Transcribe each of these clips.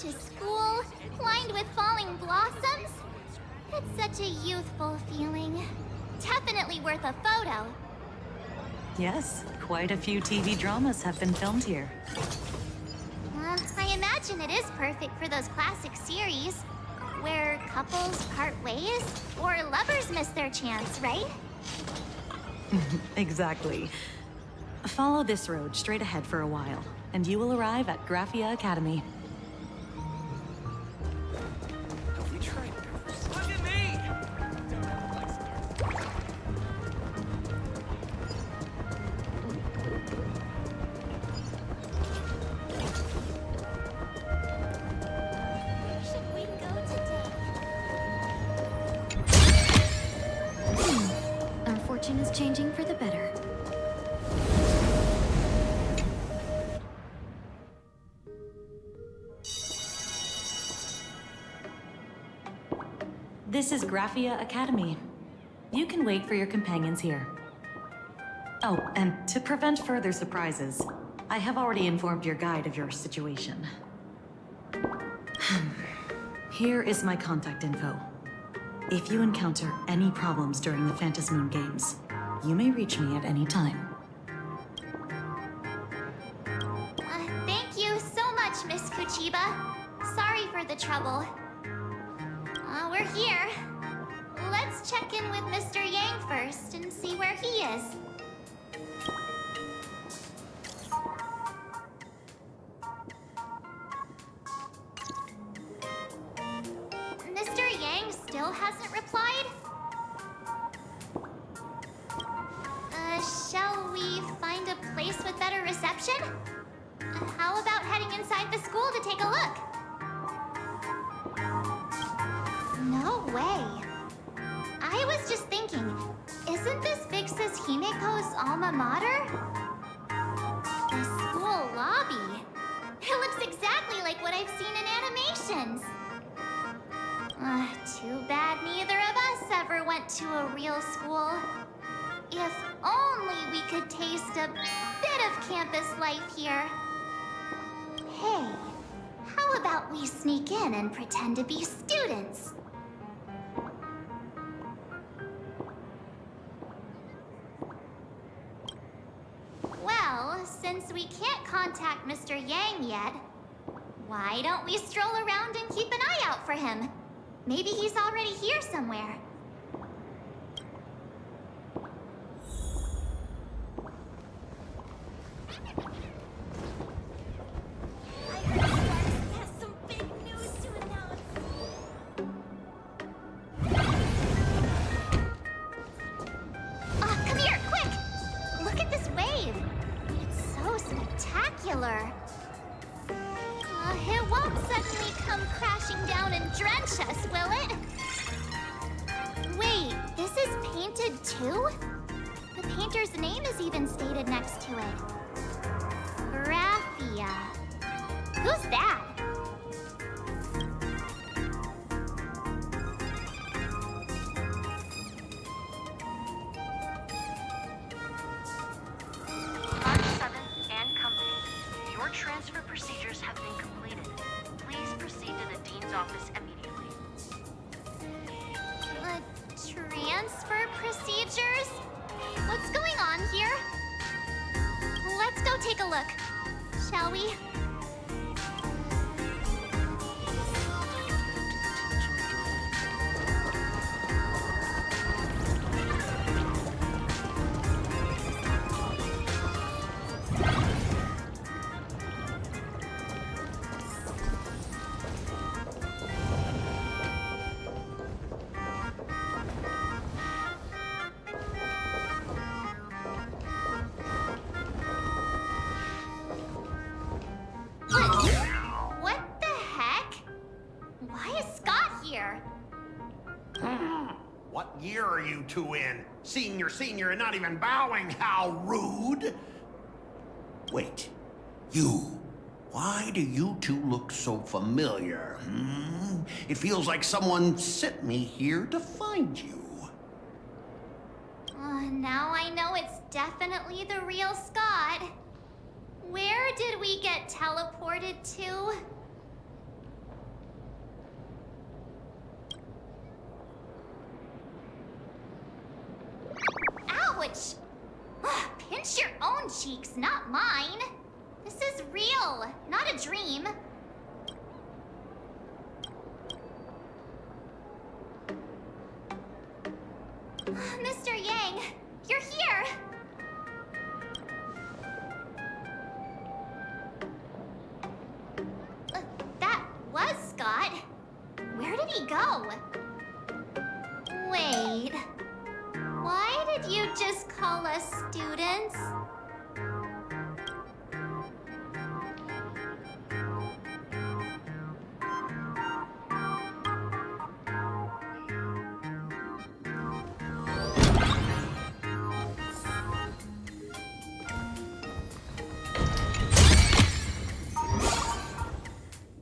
to school, lined with falling blossoms. It's such a youthful feeling. Definitely worth a photo. Yes, quite a few TV dramas have been filmed here. I imagine it is perfect for those classic series, where couples part ways, or lovers miss their chance, right? Exactly. Follow this road straight ahead for a while, and you will arrive at Graphia Academy. Have we tried? Look at me! Where should we go today? Our fortune is changing for the better. This is Graphia Academy. You can wait for your companions here. Oh, and to prevent further surprises, I have already informed your guide of your situation. Here is my contact info. If you encounter any problems during the Phantasmoon Games, you may reach me at any time. Thank you so much, Miss Kuchiba. Sorry for the trouble. We're here. Let's check in with Mr. Yang first and see where he is. Mr. Yang still hasn't replied? Shall we find a place with better reception? How about heading inside the school to take a look? No way. I was just thinking, isn't this Vix's Himeko's alma mater? The school lobby. It looks exactly like what I've seen in animations. Too bad neither of us ever went to a real school. If only we could taste a bit of campus life here. Hey, how about we sneak in and pretend to be students? Well, since we can't contact Mr. Yang yet, why don't we stroll around and keep an eye out for him? Maybe he's already here somewhere. Come here, quick! Look at this wave. It's so spectacular. It won't suddenly come crashing down and drench us, will it? Wait, this is painted too? The painter's name is even stated next to it. Graphia. Who's that? March 7th and Company. Your transfer procedures have been completed. Please proceed to the Dean's office immediately. Transfer procedures? What's going on here? Let's go take a look, shall we? What the heck? Why is Scott here? What year are you two in? Senior, and not even bowing. How rude! Wait, you. Why do you two look so familiar? It feels like someone sent me here to find you. Now I know it's definitely the real Scott. Where did we get teleported to? pinch your own cheeks, not mine. This is real, not a dream. Mr. Yang, you're here! That was Scott. Where did he go? Wait. Why did you just call us students?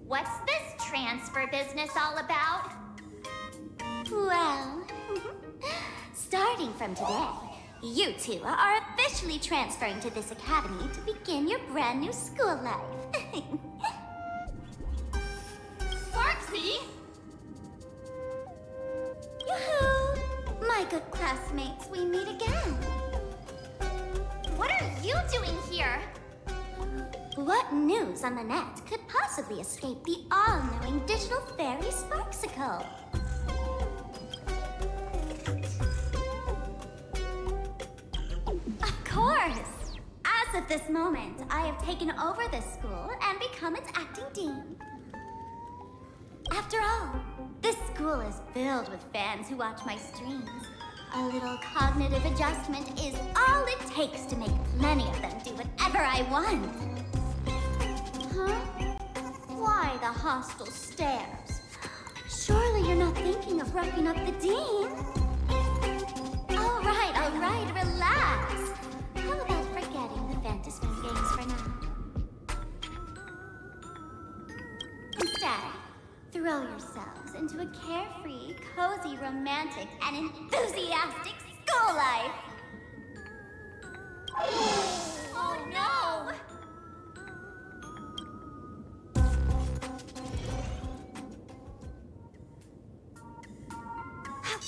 What's this transfer business all about? Well, starting from today, you two are officially transferring to this academy to begin your brand new school life. Sparksy? Yoo-hoo! My good classmates, we meet again. What are you doing here? What news on the net could possibly escape the all-knowing digital fairy Sparksicle? Of course! As of this moment, I have taken over this school and become its acting dean. After all, this school is filled with fans who watch my streams. A little cognitive adjustment is all it takes to make plenty of them do whatever I want. Huh? Why the hostile stares? Surely you're not thinking of roughing up the dean? All right, relax. How about forgetting the Fantasy games for now? Instead, throw yourselves into a carefree, cozy, romantic, and enthusiastic school life. Oh no!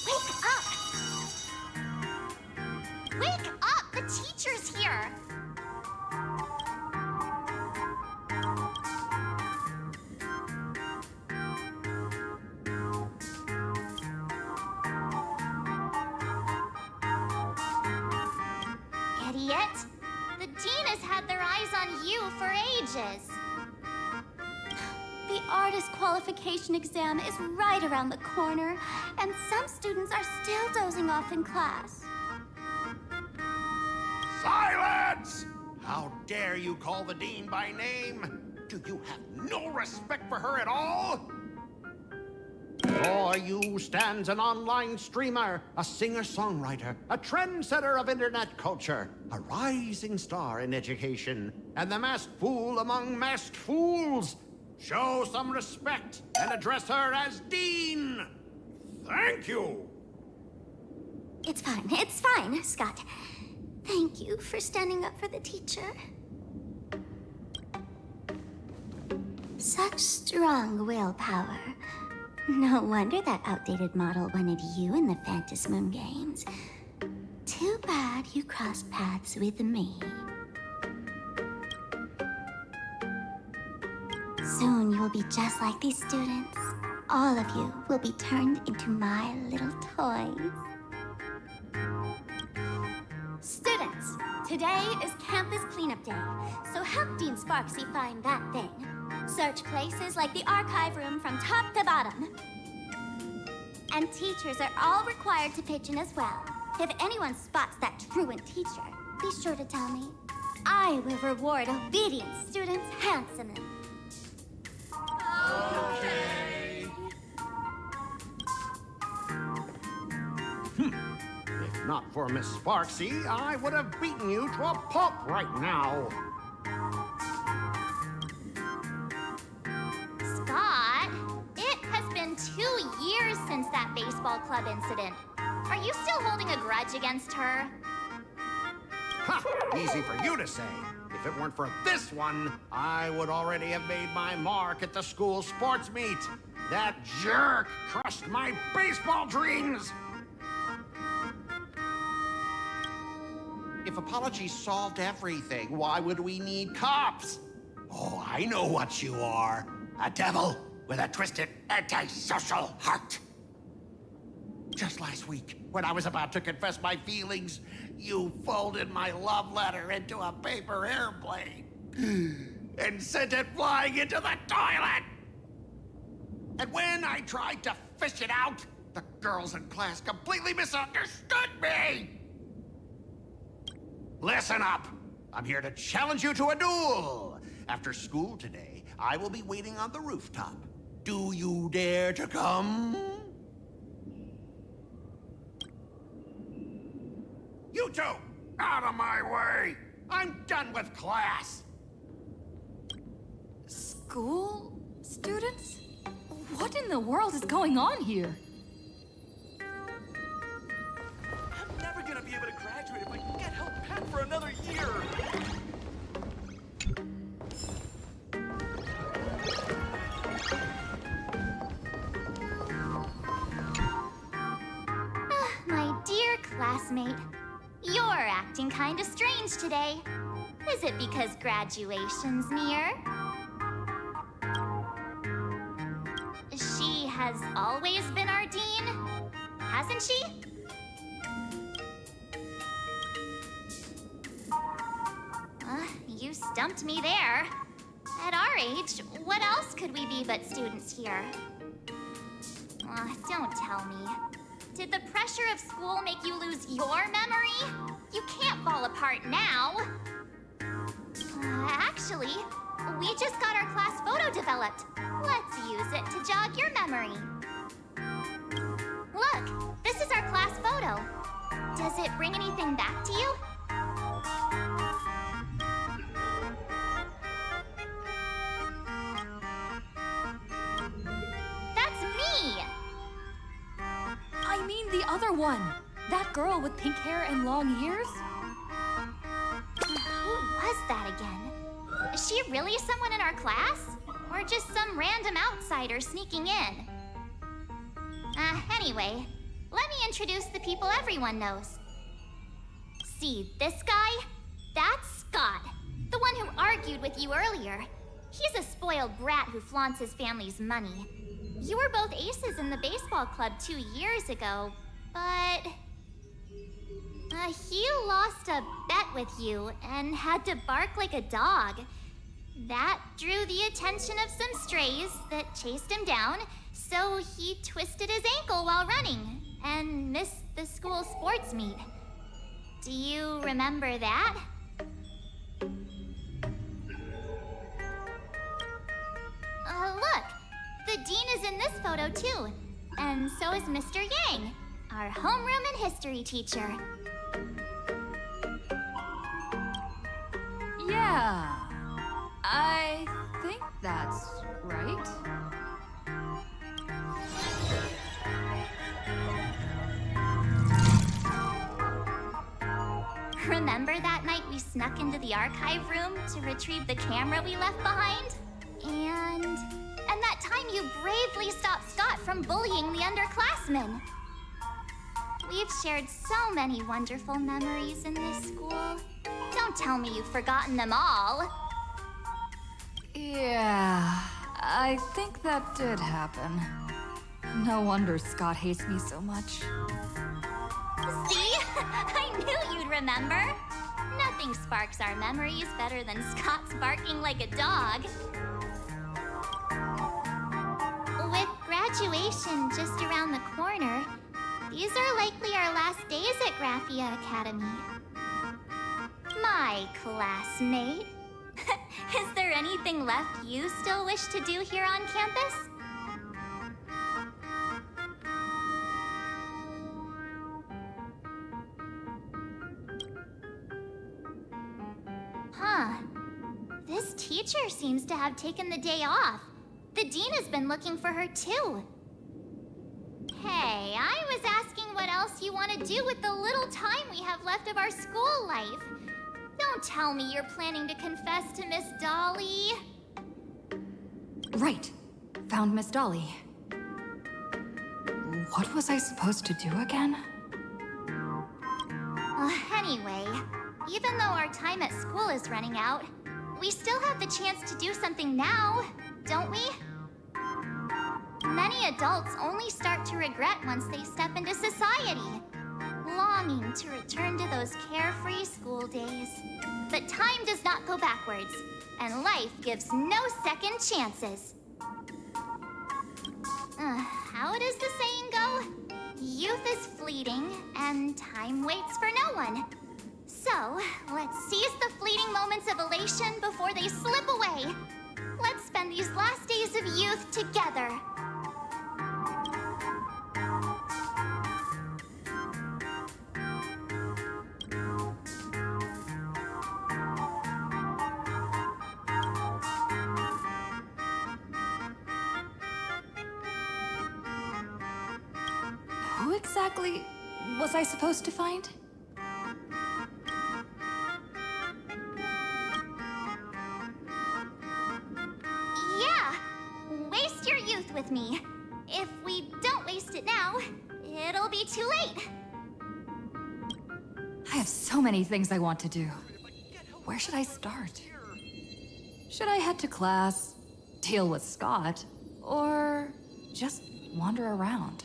Wake up! Wake up! The teacher's here! Idiot! The dean has had their eyes on you for ages. The artist qualification exam is right around the corner, and some students are still dozing off in class. Silence! How dare you call the dean by name? Do you have no respect for her at all? Before you stands an online streamer, a singer-songwriter, a trendsetter of internet culture, a rising star in education, and the masked fool among masked fools. Show some respect and address her as Dean. Thank you. It's fine, Scott. Thank you for standing up for the teacher. Such strong willpower. No wonder that outdated model wanted you in the Phantasmoon games. Too bad you crossed paths with me. Soon you will be just like these students. All of you will be turned into my little toys. Students, today is campus cleanup day, so help Dean Sparksy find that thing. Search places like the archive room from top to bottom. And teachers are all required to pitch in as well. If anyone spots that truant teacher, be sure to tell me. I will reward obedient students handsomely. Okay. If not for Miss Sparksy, I would have beaten you to a pulp right now. Scott, it has been 2 years since that baseball club incident. Are you still holding a grudge against her? Ha! Easy for you to say. If it weren't for this one, I would already have made my mark at the school sports meet. That jerk crushed my baseball dreams! If apologies solved everything, why would we need cops? Oh, I know what you are. A devil with a twisted, antisocial heart. Just last week, when I was about to confess my feelings, you folded my love letter into a paper airplane and sent it flying into the toilet. And when I tried to fish it out, the girls in class completely misunderstood me. Listen up. I'm here to challenge you to a duel. After school today, I will be waiting on the rooftop. Do you dare to come? You two, out of my way! I'm done with class! School students? What in the world is going on here? I'm never gonna be able to graduate if I get held back for another year. My dear classmate, you're acting kinda strange today. Is it because graduation's near? She has always been our dean, hasn't she? You stumped me there. At our age, what else could we be but students here? Don't tell me. Did the pressure of school make you lose your memory? You can't fall apart now. Actually, we just got our class photo developed. Let's use it to jog your memory. Look, this is our class photo. Does it bring anything back to you? That's me! I mean the other one. That girl with pink hair and long ears? Who was that again? Is she really someone in our class? Or just some random outsider sneaking in? Anyway, let me introduce the people everyone knows. See this guy? That's Scott, the one who argued with you earlier. He's a spoiled brat who flaunts his family's money. You were both aces in the baseball club 2 years ago, but... he lost a bet with you and had to bark like a dog. That drew the attention of some strays that chased him down, so he twisted his ankle while running and missed the school sports meet. Do you remember that? Look! The dean is in this photo too, and so is Mr. Yang, our homeroom and history teacher. Yeah. I think that's right. Remember that night we snuck into the archive room to retrieve the camera we left behind? And that time you bravely stopped Scott from bullying the underclassmen. We've shared so many wonderful memories in this school. Don't tell me you've forgotten them all. Yeah, I think that did happen. No wonder Scott hates me so much. See? I knew you'd remember. Nothing sparks our memories better than Scott's barking like a dog. With graduation just around the corner, these are likely our last days at Graphia Academy. My classmate. Is there anything left you still wish to do here on campus? This teacher seems to have taken the day off. The dean has been looking for her too. Hey, I was asking what else you want to do with the little time we have left of our school life. Don't tell me you're planning to confess to Miss Dolly. Right. Found Miss Dolly. What was I supposed to do again? Anyway, Even though our time at school is running out, we still have the chance to do something now, don't we? Many adults only start to regret once they step into society, longing to return to those carefree school days. But time does not go backwards, and life gives no second chances. How does the saying go? Youth is fleeting, and time waits for no one. So, let's seize the fleeting moments of elation before they slip away. Let's spend these last days of youth together. Who exactly was I supposed to find? Yeah, waste your youth with me. If we don't waste it now, it'll be too late. I have so many things I want to do. Where should I start? Should I head to class, deal with Scott, or just wander around?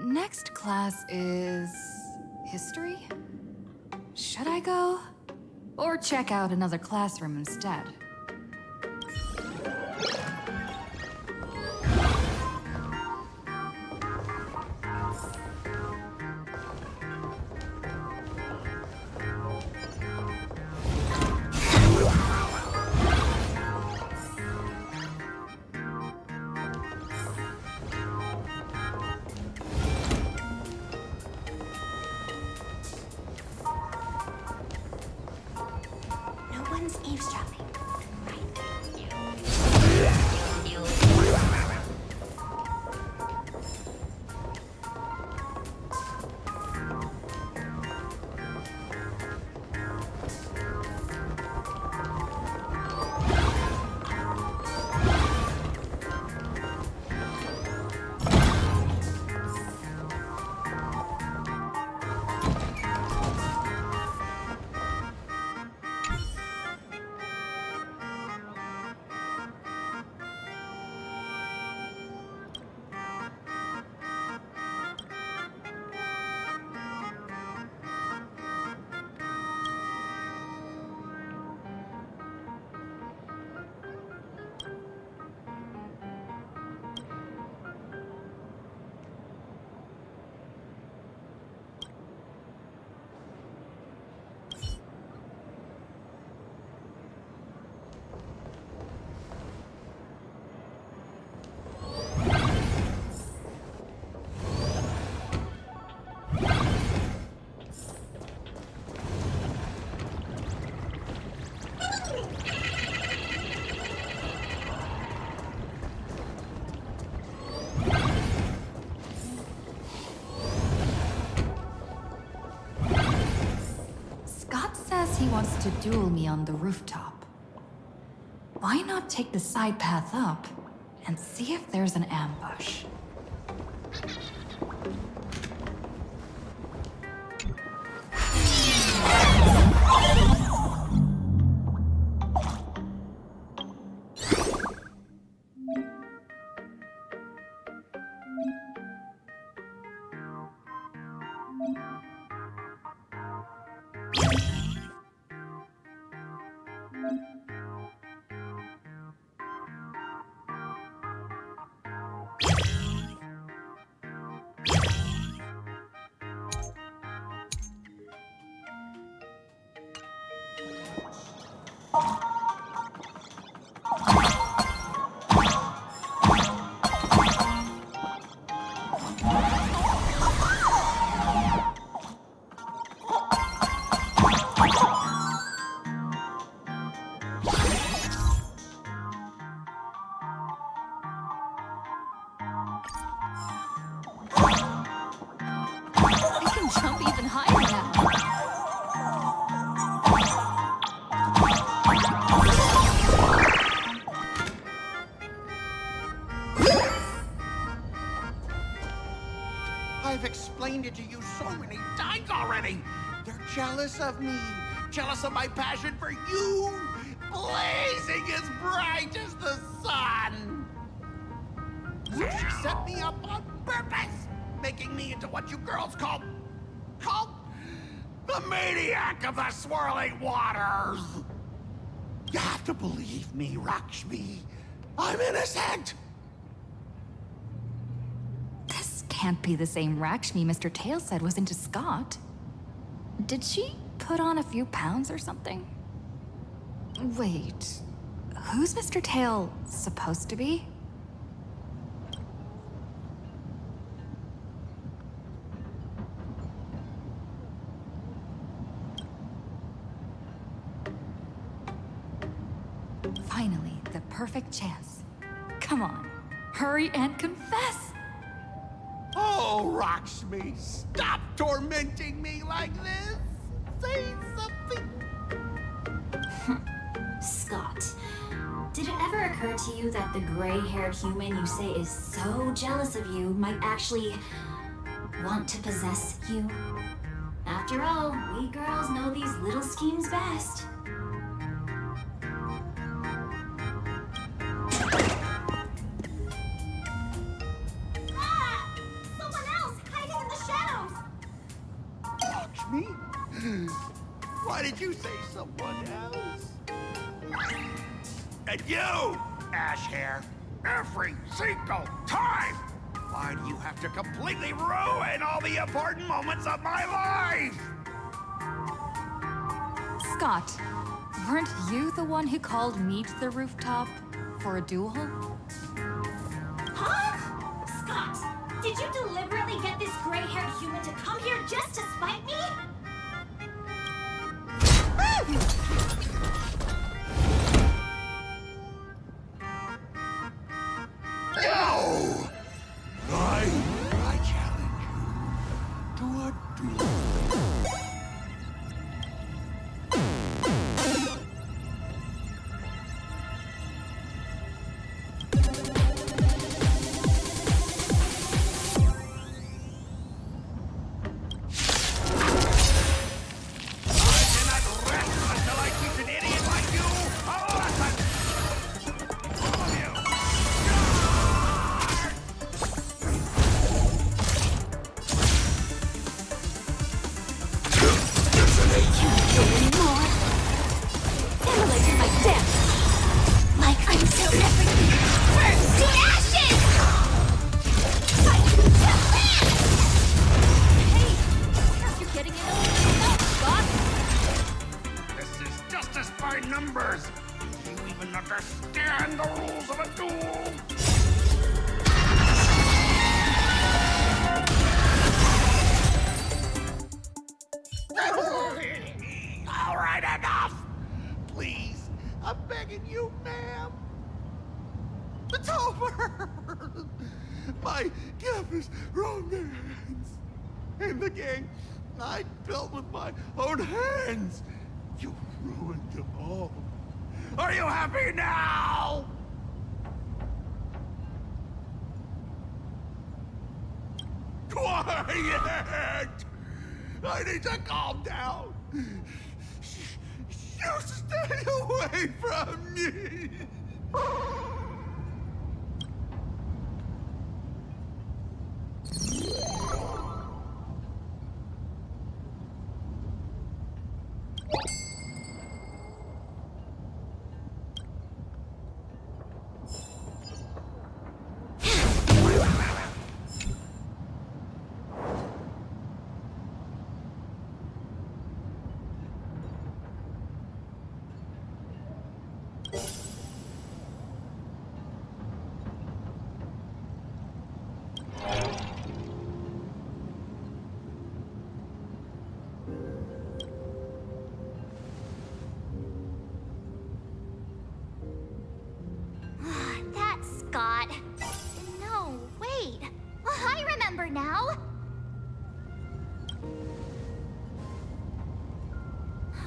Next class is history? Should I go? Or check out another classroom instead? No one's eavesdropping. He wants to duel me on the rooftop. Why not take the side path up and see if there's an ambush? can jump even higher now. I've explained it to you so many times already. They're jealous of me. Jealous of my passion for you. Blazing as bright as the sun. So she set me up on purpose, making me into what you girls call the maniac of the swirling waters. You have to believe me, Rakshmi. I'm innocent. This can't be the same Rakshmi Mr. Tail said was into Scott. Did she put on a few pounds or something? Wait, who's Mr. Tail supposed to be? Finally, the perfect chance. Come on, hurry and confess! Oh, Rakshmi, stop tormenting me like this. Say something. Scott, did it ever occur to you that the gray-haired human you say is so jealous of you might actually want to possess you? After all, we girls know these little schemes best. Ah! Someone else hiding in the shadows! Lakshmi? Why did you say someone else? And you, Ash Hair, every single time! Why do you have to completely ruin all the important moments of my life? Scott, weren't you the one who called me to the rooftop for a duel? Huh? Scott, did you deliberately get this gray-haired human to come here just to spite me? No! I challenge you to a duel. Numbers! Do you even understand the rules of a duel? All right, enough! Please, I'm begging you, ma'am. It's over! My campus romance and the game I built with my own hands. You ruined them all. Are you happy now? Quiet! I need to calm down. You stay away from me.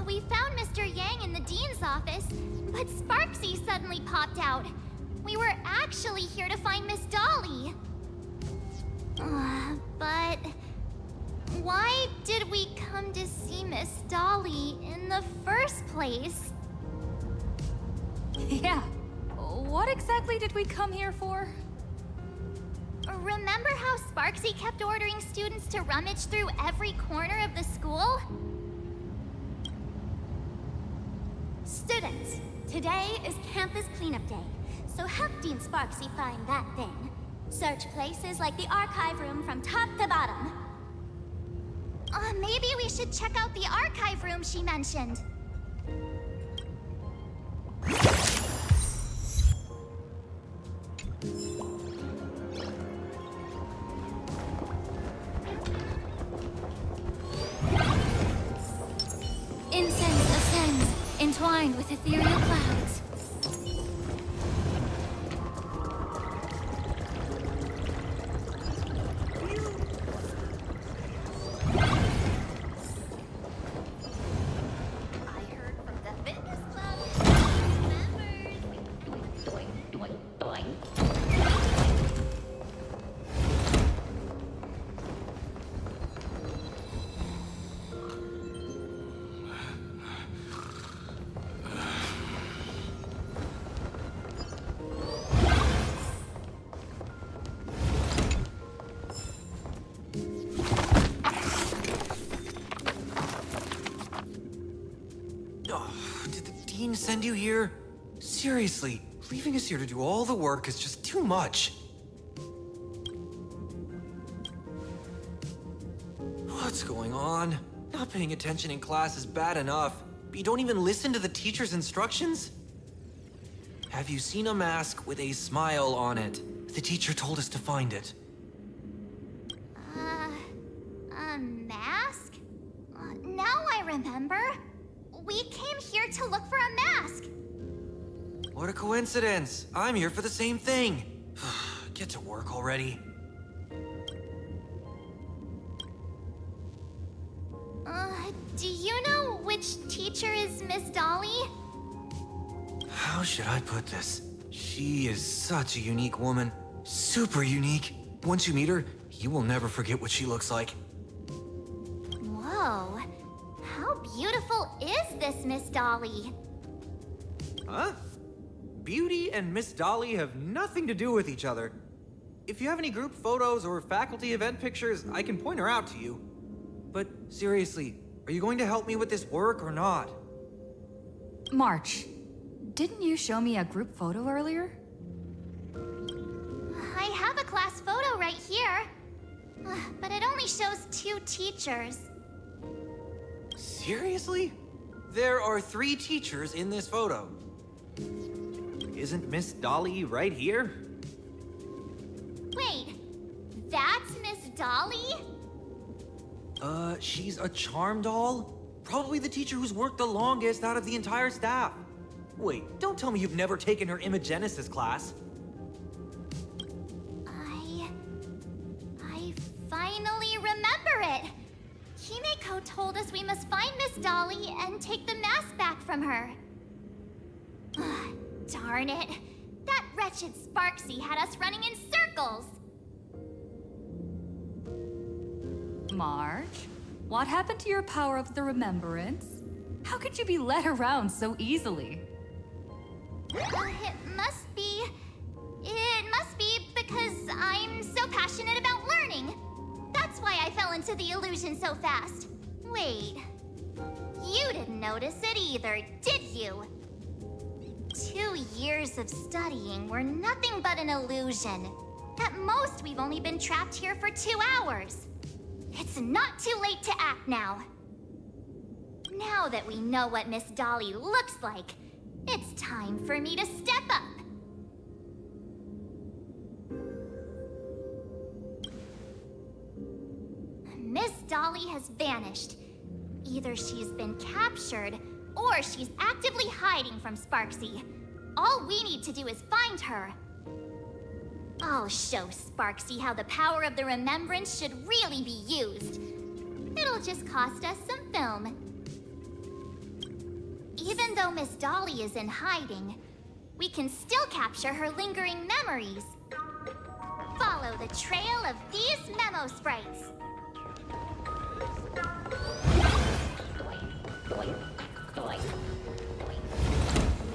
We found Mr. Yang in the dean's office, but Sparksy suddenly popped out. We were actually here to find Miss Dolly. But why did we come to see Miss Dolly in the first place? Yeah. What exactly did we come here for? Remember how Sparksy kept ordering students to rummage through every corner of the school? Students, today is campus cleanup day, so help Dean Sparksy find that thing. Search places like the archive room from top to bottom. Maybe we should check out the archive room she mentioned. Incense ascends, entwined with ethereal clouds. I heard from the fitness club members. Oh, did the dean send you here? Seriously, leaving us here to do all the work is just too much. What's going on? Not paying attention in class is bad enough, but you don't even listen to the teacher's instructions? Have you seen a mask with a smile on it? The teacher told us to find it. A mask? Now I remember. We came here to look for a mask. What a coincidence! I'm here for the same thing. Get to work already. Do you know which teacher is Miss Dolly? How should I put this? She is such a unique woman. Super unique. Once you meet her, you will never forget what she looks like. Whoa. How beautiful is this Miss Dolly? Huh? Beauty and Miss Dolly have nothing to do with each other. If you have any group photos or faculty event pictures, I can point her out to you. But seriously, are you going to help me with this work or not? March, didn't you show me a group photo earlier? I have a class photo right here. But it only shows 2 teachers. Seriously? There are 3 teachers in this photo. Isn't Miss Dolly right here? Wait, that's Miss Dolly? She's a charm doll? Probably the teacher who's worked the longest out of the entire staff. Wait, don't tell me you've never taken her Imagenesis class. I finally remember it. Himeko told us we must find Miss Dolly and take the mask back from her. Darn it. That wretched Sparksy had us running in circles. March, what happened to your power of the remembrance? How could you be led around so easily? It must be because I'm so passionate about learning. That's why I fell into the illusion so fast. Wait, you didn't notice it either, did you? 2 years of studying were nothing but an illusion. At most, we've only been trapped here for 2 hours. It's not too late to act now. Now that we know what Miss Dolly looks like, it's time for me to step up. Miss Dolly has vanished. Either she's been captured, or she's actively hiding from Sparksy. All we need to do is find her. I'll show Sparksy how the power of the remembrance should really be used. It'll just cost us some film. Even though Miss Dolly is in hiding, we can still capture her lingering memories. Follow the trail of these memo sprites.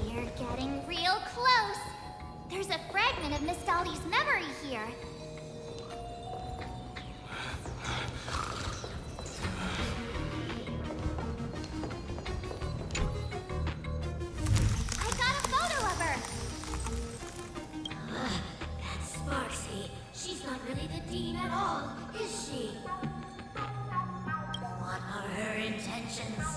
We're getting real close. There's a fragment of Miss Dolly's memory here. I got a photo of her. That's Sparksy. She's not really the dean at all, is she? What are her intentions?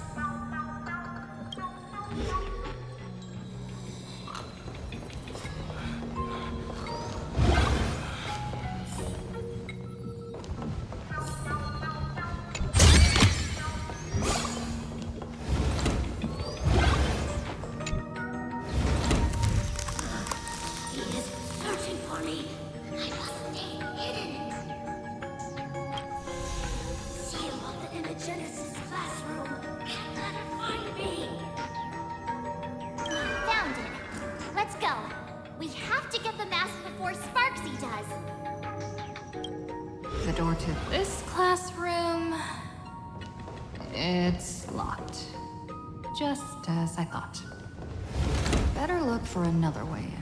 He is searching for me. I must stay hidden. Seal on the Imagenesis classroom. Can't let her find me. Found it. Let's go. We have to get the mask before Sparksy does. The door to this classroom... It's locked. Just as I thought. Better look for another way in.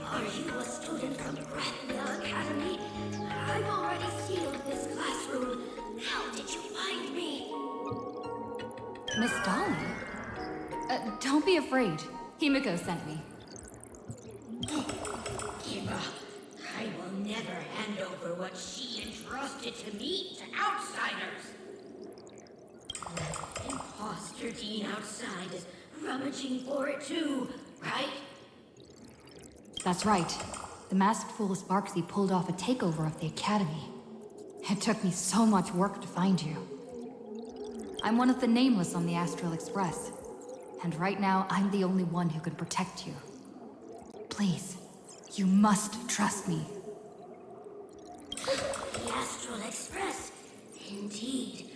Are you a student from Grathia Academy? I've already sealed this classroom. How did you find me? Miss Dolly? Don't be afraid. Himiko sent me. Kira, I will never hand over what she entrusted to me to outsiders. That imposter dean outside is rummaging for it too, right? That's right. The masked fool Sparksy pulled off a takeover of the Academy. It took me so much work to find you. I'm one of the nameless on the Astral Express. And right now, I'm the only one who can protect you. Please, you must trust me. The Astral Express. Indeed.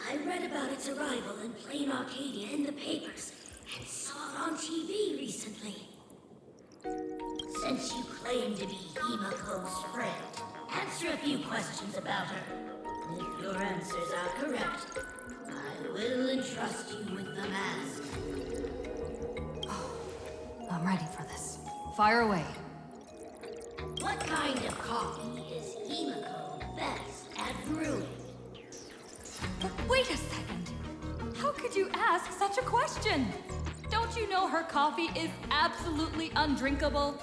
I read about its arrival in Plain Arcadia in the papers and saw it on TV recently. Since you claim to be Himiko's friend, answer a few questions about her. If your answers are correct, I will entrust you with the mask. I'm ready for this. Fire away. What kind of coffee is Himiko best at brewing? Wait a second. How could you ask such a question? Don't you know her coffee is absolutely undrinkable?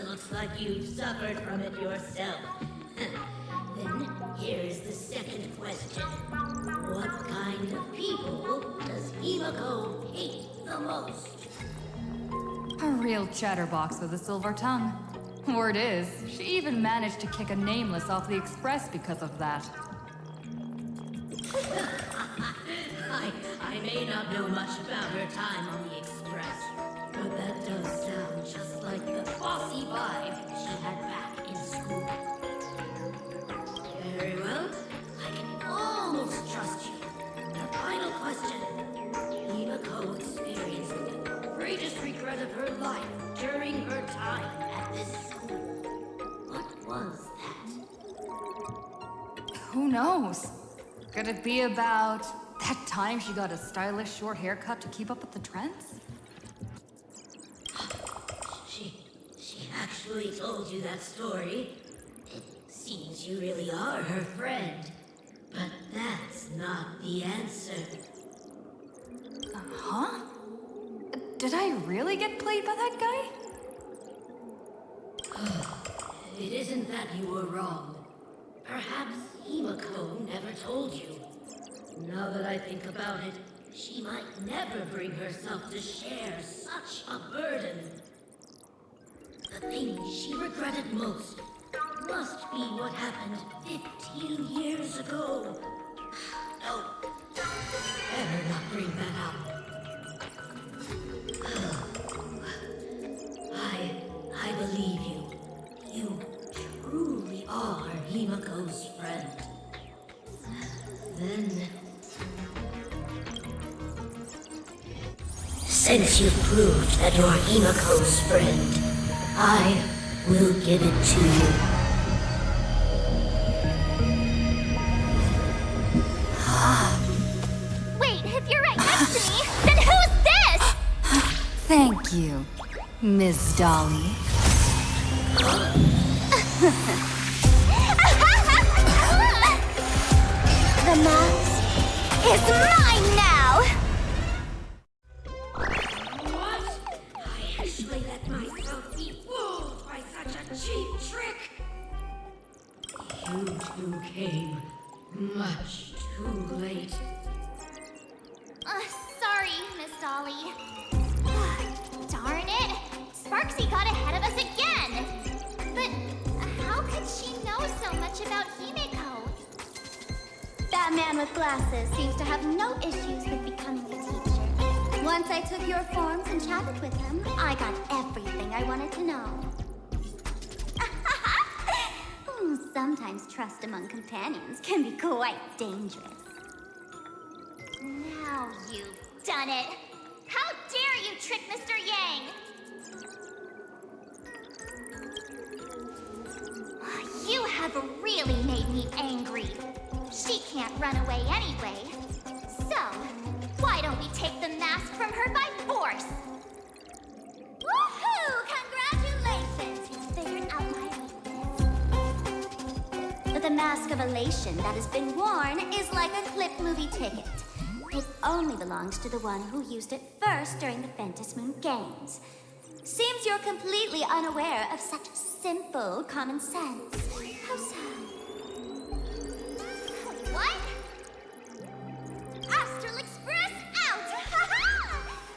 Looks like you've suffered from it yourself. Then here's the second question. What kind of people does Himiko hate the most? A real chatterbox with a silver tongue. Word is, she even managed to kick a nameless off the express because of that. I may not know much about her time on the Express, but that does sound just like the bossy vibe she had back in school. Very well, I can almost trust you. The final question. Himiko experienced the greatest regret of her life during her time at this school. What was that? Who knows? Could it be about that time she got a stylish short haircut to keep up with the trends? She actually told you that story. It seems you really are her friend. But that's not the answer. Huh? Did I really get played by that guy? It isn't that you were wrong. Perhaps Himiko never told you. Now that I think about it, she might never bring herself to share such a burden. The thing she regretted most must be what happened 15 years ago. No, better not bring that up. I believe you. You truly are Himiko's friend. Then... since you've proved that you're Himiko's friend, I will give it to you. Wait, if you're right next to me, then who's this? Thank you, Miss Dolly. The mask is mine now! What? I actually let myself be fooled by such a cheap trick. You two came much too late. Sorry, Miss Dolly. Darn it! Sparksy got ahead of us again! But how could she know so much about Himiko? That man with glasses seems to have no issues with becoming a teacher. Once I took your forms and chatted with him, I got everything I wanted to know. Sometimes trust among companions can be quite dangerous. Now you've done it! How dare you trick Mr. Yang! You have really made me angry. She can't run away anyway. So, why don't we take the mask from her by force? Woohoo! Congratulations! You figured out my weakness. But the mask of elation that has been worn is like a clip movie ticket. It only belongs to the one who used it first during the Ventus Moon Games. Seems you're completely unaware of such simple common sense. How so? What? Astral Express out!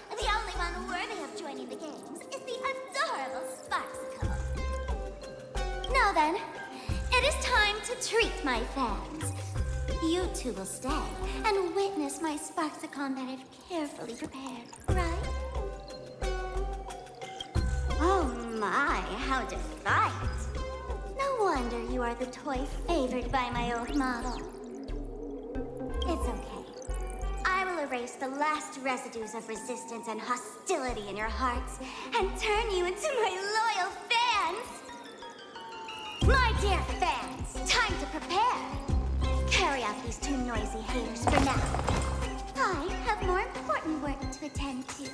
The only one worthy of joining the games is the adorable Sparksicle. Now then, it is time to treat my fans. You two will stay and witness my Sparksicon that I've carefully prepared, right? Oh my, how defiant. No wonder you are the toy favored by my old model. It's okay. I will erase the last residues of resistance and hostility in your hearts and turn you into my loyal fans. My dear fans, time to prepare. Carry out these two noisy haters for now. I have more important work to attend to.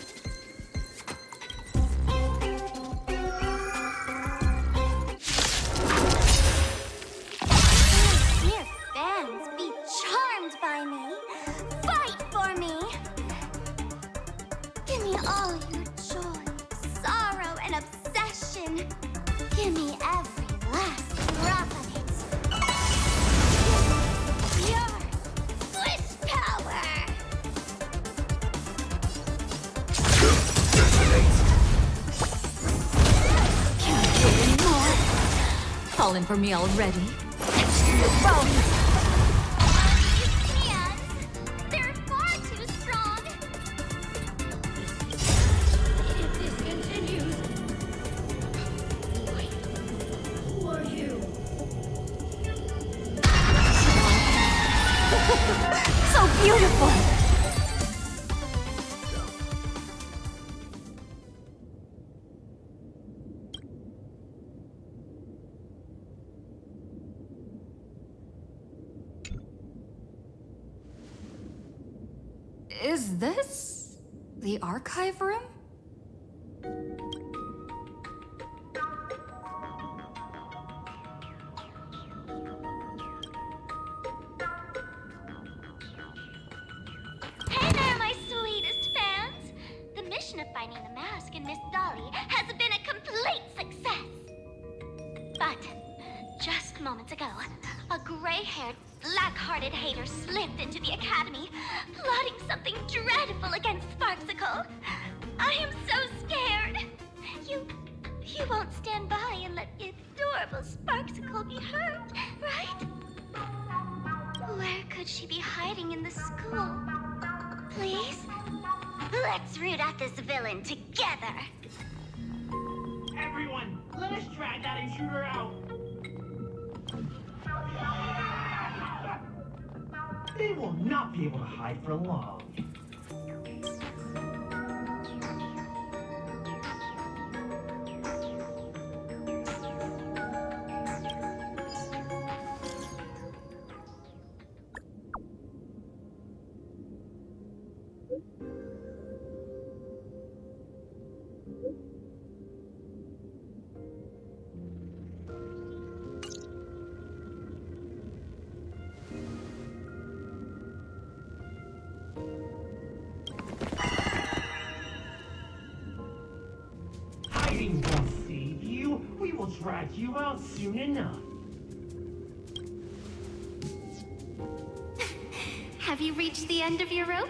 Dear fans, be charmed by me. Fight for me. Give me all your joy, sorrow, and obsession. Give me every last drop of it. Your wish power. falling for me already? Your bones! These hands, they're far too strong. If this continues... Wait, who are you? So beautiful! Is this the archive room? Hey there, my sweetest fans! The mission of finding the mask and Miss Dolly has been a complete success. But just moments ago, a gray-haired, black-hearted hater slipped into the academy, plotting something dreadful against Sparksicle. I am so scared. You won't stand by and let the adorable Sparksicle be hurt, right? Where could she be hiding in the school? Please? Let's root out this villain together. Everyone, let us drag that intruder out. They will not be able to hide for long. Hiding won't save you. We will drag you out soon enough. Have you reached the end of your rope?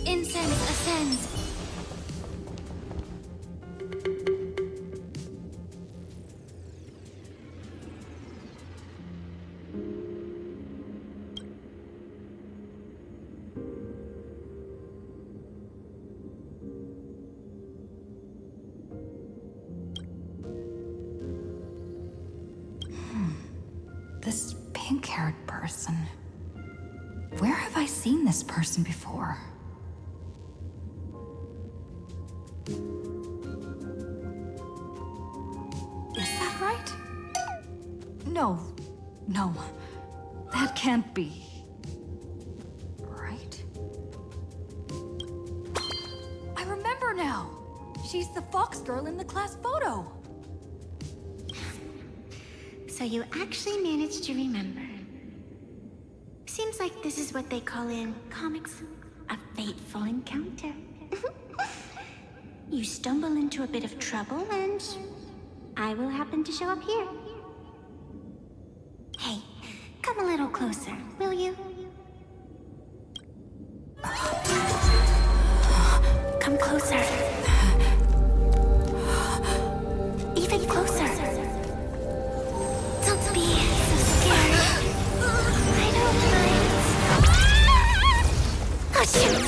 Incense ascends. This pink-haired person. Where have I seen this person before? Is that right? No. No. That can't be. Right? I remember now! She's the fox girl in the class photo! So you actually managed to remember. Seems like this is what they call in comics a fateful encounter. You stumble into a bit of trouble and I will happen to show up here. Hey, come a little closer, will you? Come closer. Even closer. Don't be so scared. I don't mind. Oh, shoot.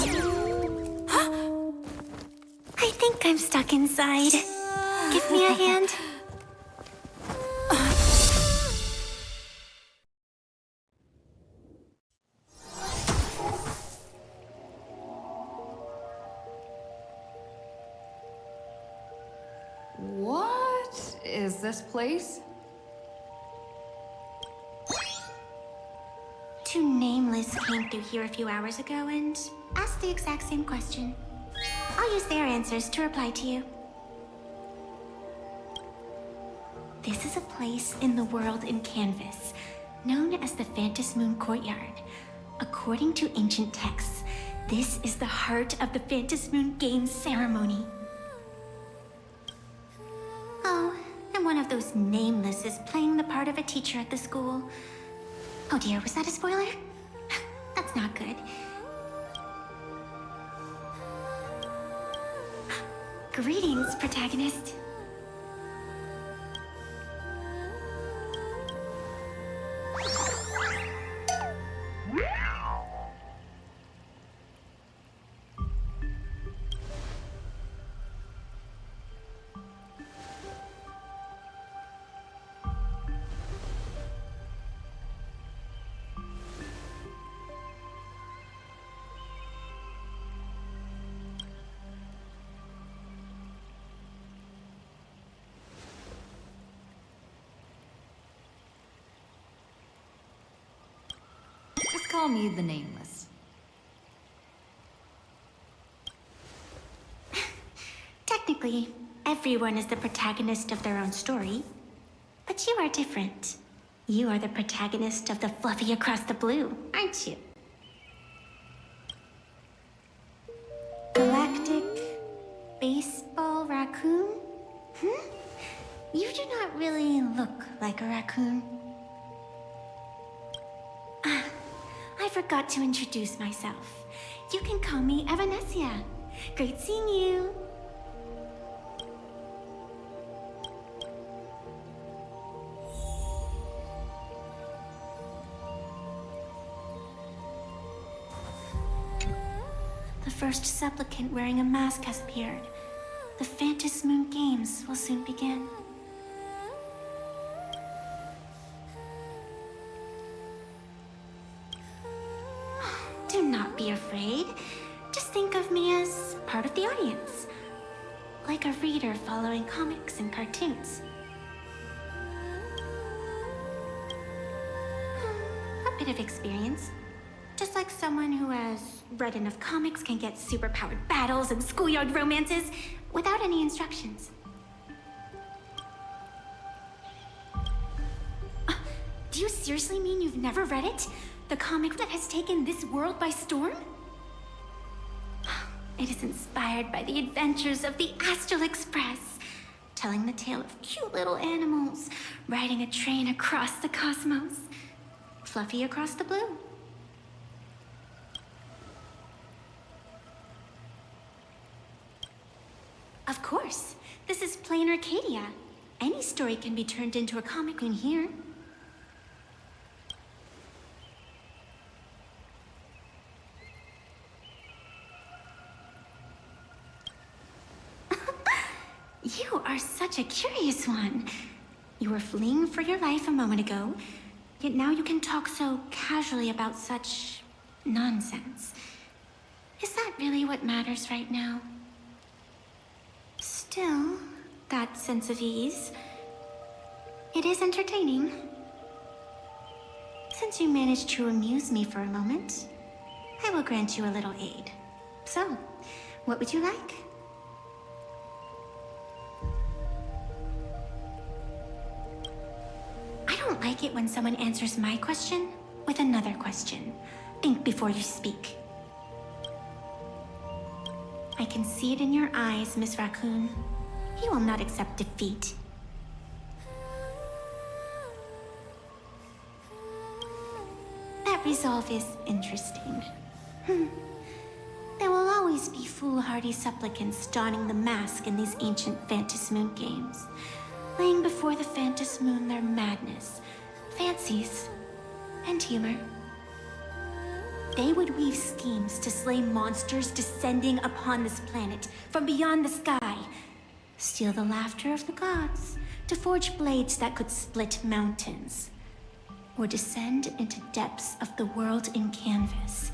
I think I'm stuck inside. Give me a hand. What is this place? Two nameless came through here a few hours ago and asked the exact same question. I'll use their answers to reply to you. This is a place in the world in Canvas, known as the Phantom Moon Courtyard. According to ancient texts, this is the heart of the Phantom Moon Games ceremony. Oh, and one of those nameless is playing the part of a teacher at the school. Oh dear, was that a spoiler? That's not good. Greetings, protagonist. Just call me the Nameless. Technically, everyone is the protagonist of their own story. But you are different. You are the protagonist of the Fluffy Across the Blue, aren't you? Galactic Baseball Raccoon? You do not really look like a raccoon. I forgot to introduce myself. You can call me Evanesia. Great seeing you. The first supplicant wearing a mask has appeared. The Phantom Moon Games will soon begin. Do not be afraid. Just think of me as part of the audience. Like a reader following comics and cartoons. A bit of experience. Just like someone who has read enough comics can get superpowered battles and schoolyard romances without any instructions. Do you seriously mean you've never read it? The comic that has taken this world by storm? It is inspired by the adventures of the Astral Express, telling the tale of cute little animals riding a train across the cosmos. Fluffy Across the Blue. Of course. This is plain Arcadia. Any story can be turned into a comic in here. You are such a curious one. You were fleeing for your life a moment ago, yet now you can talk so casually about such nonsense. Is that really what matters right now? Still, that sense of ease, it is entertaining. Since you managed to amuse me for a moment, I will grant you a little aid. So, what would you like? I don't like it when someone answers my question with another question. Think before you speak. I can see it in your eyes, Miss Raccoon. You will not accept defeat. That resolve is interesting. There will always be foolhardy supplicants donning the mask in these ancient Phantom Moon games, laying before the Phantom Moon their madness, fancies, and humor. They would weave schemes to slay monsters descending upon this planet from beyond the sky, steal the laughter of the gods to forge blades that could split mountains, or descend into depths of the world in canvas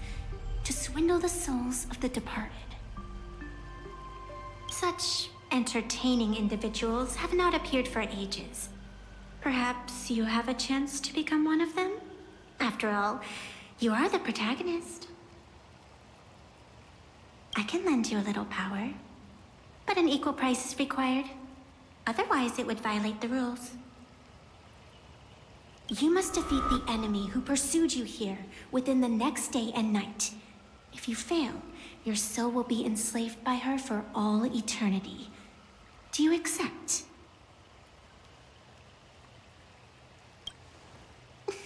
to swindle the souls of the departed. Such entertaining individuals have not appeared for ages. Perhaps you have a chance to become one of them? After all, you are the protagonist. I can lend you a little power, but an equal price is required. Otherwise, it would violate the rules. You must defeat the enemy who pursued you here within the next day and night. If you fail, your soul will be enslaved by her for all eternity. Do you accept?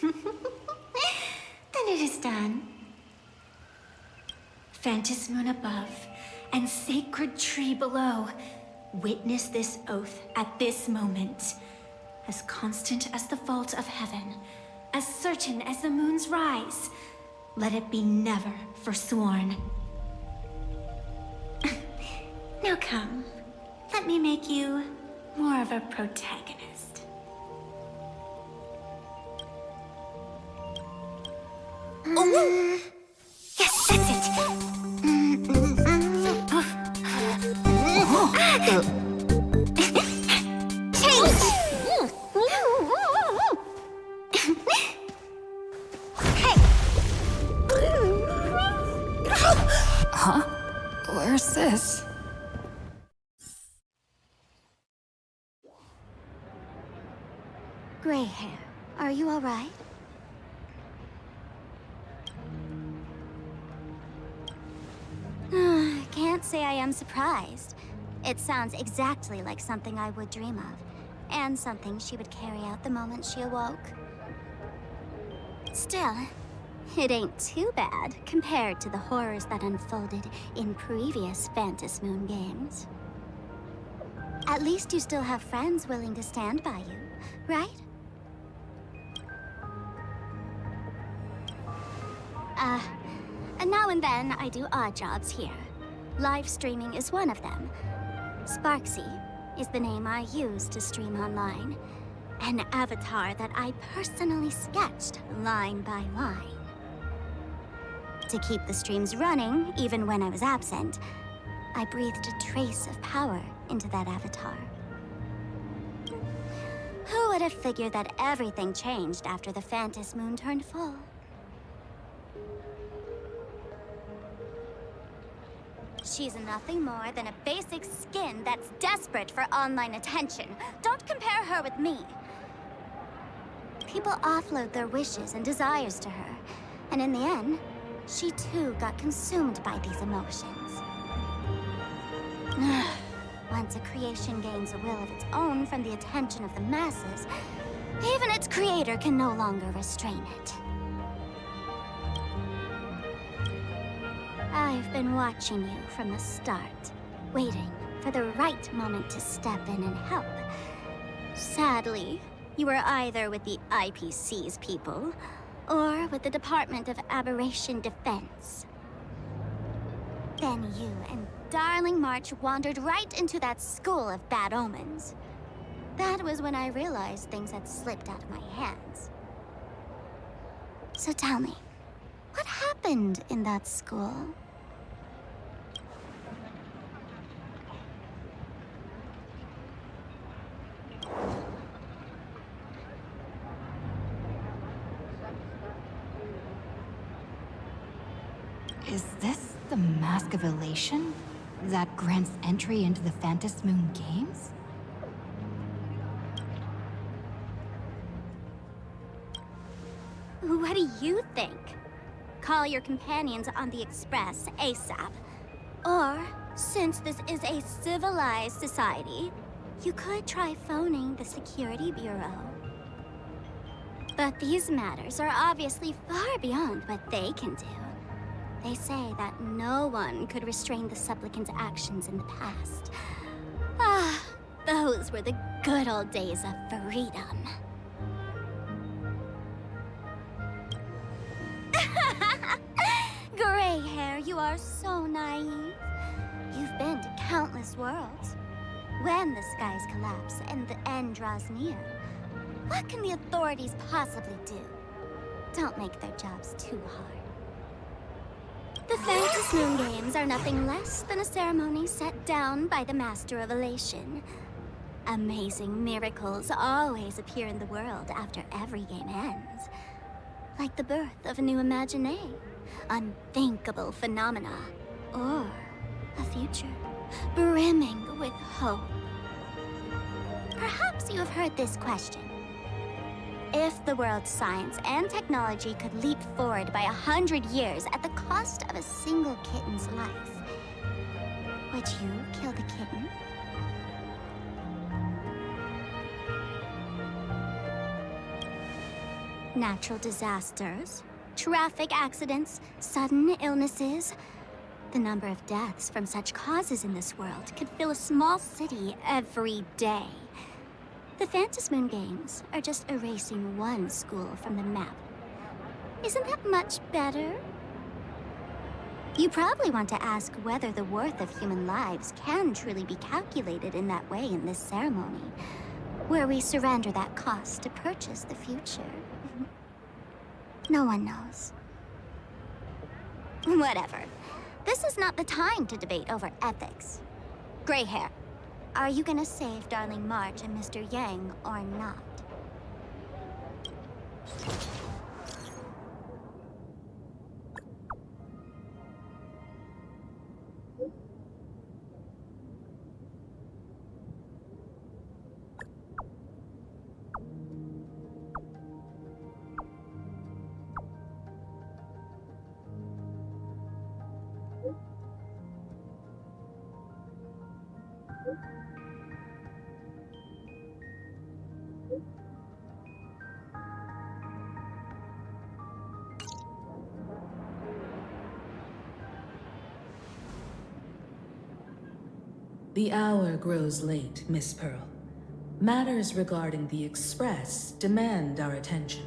Then it is done. Phantom Moon above and sacred tree below. Witness this oath at this moment. As constant as the vault of heaven, as certain as the moon's rise, let it be never forsworn. Now come, let me make you more of a protagonist. Yes, that's it. Change! Hey! Huh? Where's this? Gray hair, are you all right? Can't say I am surprised. It sounds exactly like something I would dream of, and something she would carry out the moment she awoke. Still, it ain't too bad compared to the horrors that unfolded in previous Phantom Moon games. At least you still have friends willing to stand by you, right? And now and then I do odd jobs here. Live streaming is one of them. Sparksy is the name I use to stream online. An avatar that I personally sketched line by line. To keep the streams running, even when I was absent, I breathed a trace of power into that avatar. Who would have figured that everything changed after the Phantom Moon turned full? She's nothing more than a basic skin that's desperate for online attention. Don't compare her with me. People offload their wishes and desires to her, and in the end, she too got consumed by these emotions. Once a creation gains a will of its own from the attention of the masses, even its creator can no longer restrain it. I've been watching you from the start, waiting for the right moment to step in and help. Sadly, you were either with the IPC's people, or with the Department of Aberration Defense. Then you and Darling March wandered right into that school of bad omens. That was when I realized things had slipped out of my hands. So tell me, what happened in that school? Is this the Mask of Elation? That grants entry into the Phantom Moon games? What do you think? Call your companions on the Express ASAP. Or, since this is a civilized society, you could try phoning the Security Bureau. But these matters are obviously far beyond what they can do. They say that no one could restrain the supplicant's actions in the past. Ah, those were the good old days of freedom. Gray hair, you are so naive. You've been to countless worlds. When the skies collapse and the end draws near, what can the authorities possibly do? Don't make their jobs too hard. The Phantom Moon Games are nothing less than a ceremony set down by the Master of Elation. Amazing miracles always appear in the world after every game ends. Like the birth of a new Imagenesis, unthinkable phenomena, or a future brimming with hope. Perhaps you have heard this question. If the world's science and technology could leap forward by 100 years at the cost of a single kitten's life, would you kill the kitten? Natural disasters, traffic accidents, sudden illnesses. The number of deaths from such causes in this world could fill a small city every day. The Phantom Moon Games are just erasing one school from the map. Isn't that much better? You probably want to ask whether the worth of human lives can truly be calculated in that way in this ceremony, where we surrender that cost to purchase the future. No one knows. Whatever. This is not the time to debate over ethics. Gray hair, are you gonna save Darling March and Mr. Yang or not? The hour grows late, Miss Pearl. Matters regarding the Express demand our attention.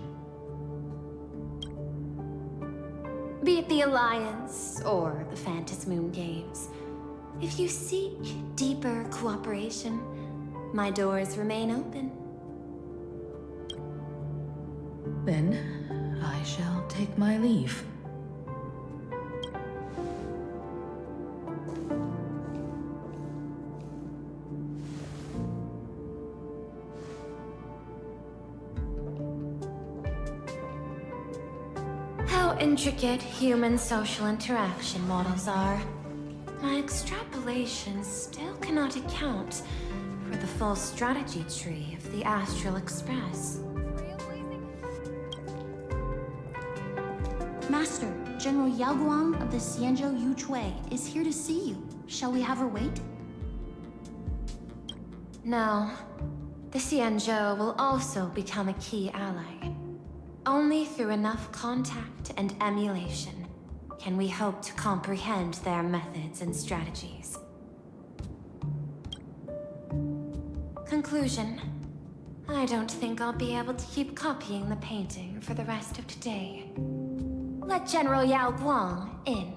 Be it the Alliance or the Phantom Moon Games, if you seek deeper cooperation, my doors remain open. Then, I shall take my leave. How intricate human social interaction models are. My extrapolations still cannot account for the full strategy tree of the Astral Express. Master, General Yao Guang of the Xianzhou Yuchui is here to see you. Shall we have her wait? No. The Xianzhou will also become a key ally. Only through enough contact and emulation can we hope to comprehend their methods and strategies. Conclusion. I don't think I'll be able to keep copying the painting for the rest of today. Let General Yao Guang in.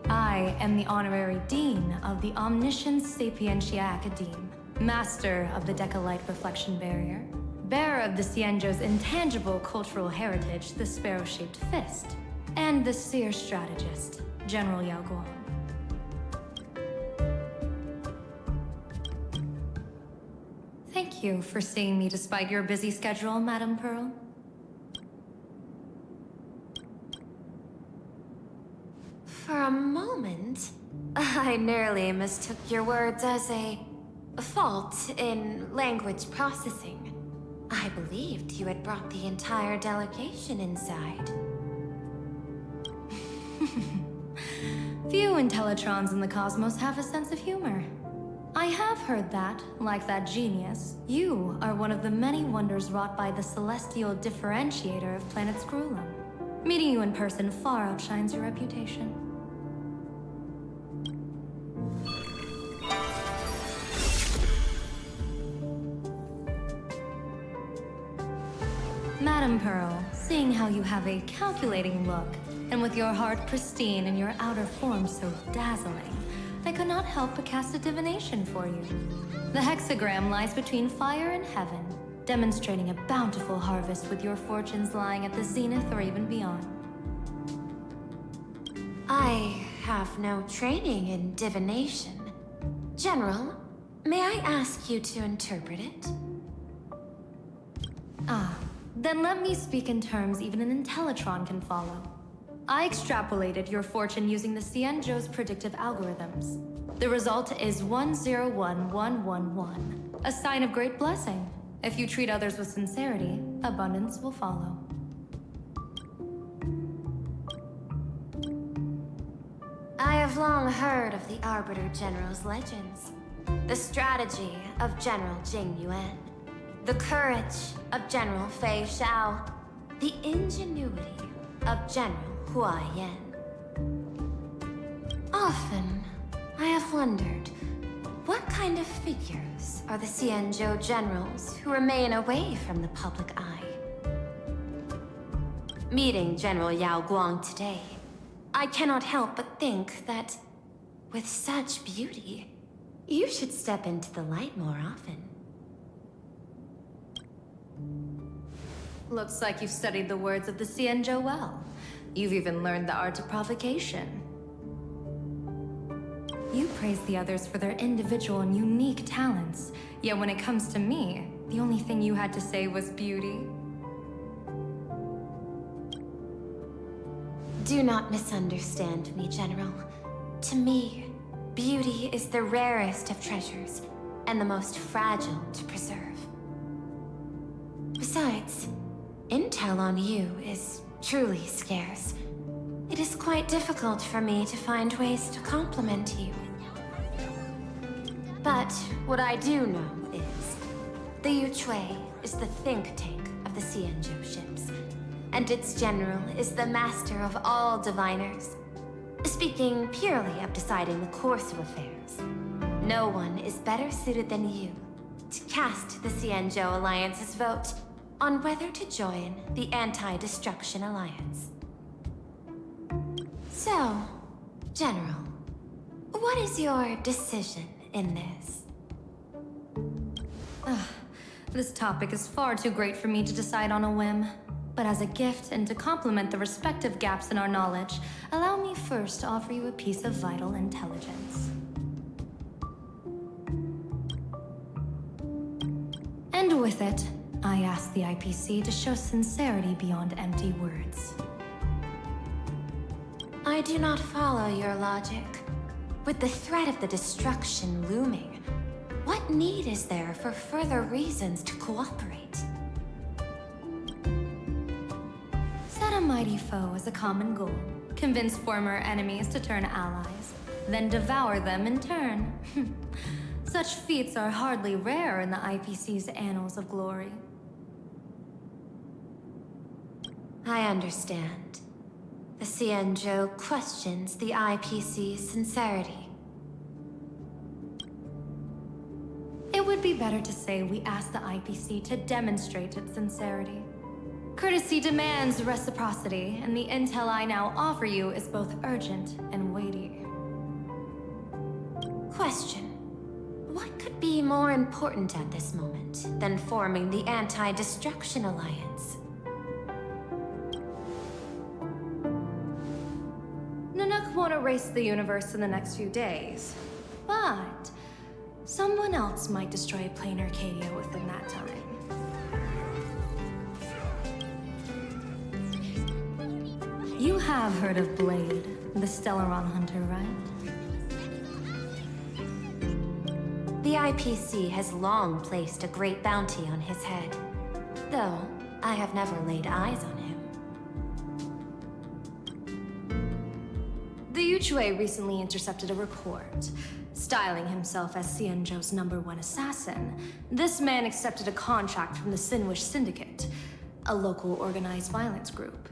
I am the Honorary Dean of the Omniscience Sapientia Academe, Master of the Decalite Reflection Barrier, bearer of the Xianzhou's intangible cultural heritage, the Sparrow-Shaped Fist, and the Seer Strategist, General Yao Guang. Thank you for seeing me despite your busy schedule, Madame Pearl. For a moment, I nearly mistook your words as a fault in language processing. I believed you had brought the entire delegation inside. Few Intellitrons in the cosmos have a sense of humor. I have heard that, like that genius, you are one of the many wonders wrought by the celestial differentiator of planet Scrulum. Meeting you in person far outshines your reputation. Madame Pearl, seeing how you have a calculating look, and with your heart pristine and your outer form so dazzling, I could not help but cast a divination for you. The hexagram lies between fire and heaven, demonstrating a bountiful harvest with your fortunes lying at the zenith or even beyond. I have no training in divination. General, may I ask you to interpret it? Ah, then let me speak in terms even an Intellitron can follow. I extrapolated your fortune using the Xianzhou's predictive algorithms. The result is 101111, a sign of great blessing. If you treat others with sincerity, abundance will follow. I have long heard of the Arbiter General's legends. The strategy of General Jing Yuan. The courage of General Fei Xiao. The ingenuity of General Hua Yan. Often, I have wondered, what kind of figures are the Xianzhou generals who remain away from the public eye? Meeting General Yao Guang today, I cannot help but think that, with such beauty, you should step into the light more often. Looks like you've studied the words of the Xianzhou well. You've even learned the art of provocation. You praise the others for their individual and unique talents, yet when it comes to me, the only thing you had to say was beauty. Do not misunderstand me, General. To me, beauty is the rarest of treasures, and the most fragile to preserve. Besides, intel on you is truly scarce. It is quite difficult for me to find ways to compliment you. But what I do know is, the Yuchui is the think tank of the Xianzhou ships, and its general is the master of all diviners. Speaking purely of deciding the course of affairs, no one is better suited than you to cast the Xianzhou Alliance's vote on whether to join the Anti-Destruction Alliance. So, General, what is your decision in this? This topic is far too great for me to decide on a whim. But as a gift and to complement the respective gaps in our knowledge, allow me first to offer you a piece of vital intelligence. And with it, I ask the IPC to show sincerity beyond empty words. I do not follow your logic. With the threat of the destruction looming, what need is there for further reasons to cooperate? Set a mighty foe as a common goal. Convince former enemies to turn allies, then devour them in turn. Such feats are hardly rare in the IPC's annals of glory. I understand. The Xianzhou questions the IPC's sincerity. It would be better to say we ask the IPC to demonstrate its sincerity. Courtesy demands reciprocity, and the intel I now offer you is both urgent and weighty. Question. What could be more important at this moment than forming the Anti-Destruction Alliance? Nanook won't erase the universe in the next few days, but someone else might destroy plain Arcadia within that time. You have heard of Blade, the Stellaron hunter, right? The IPC has long placed a great bounty on his head, though I have never laid eyes on him. The Yuchui recently intercepted a report. Styling himself as Xianzhou's #1 assassin, this man accepted a contract from the Sinwish Syndicate, a local organized violence group.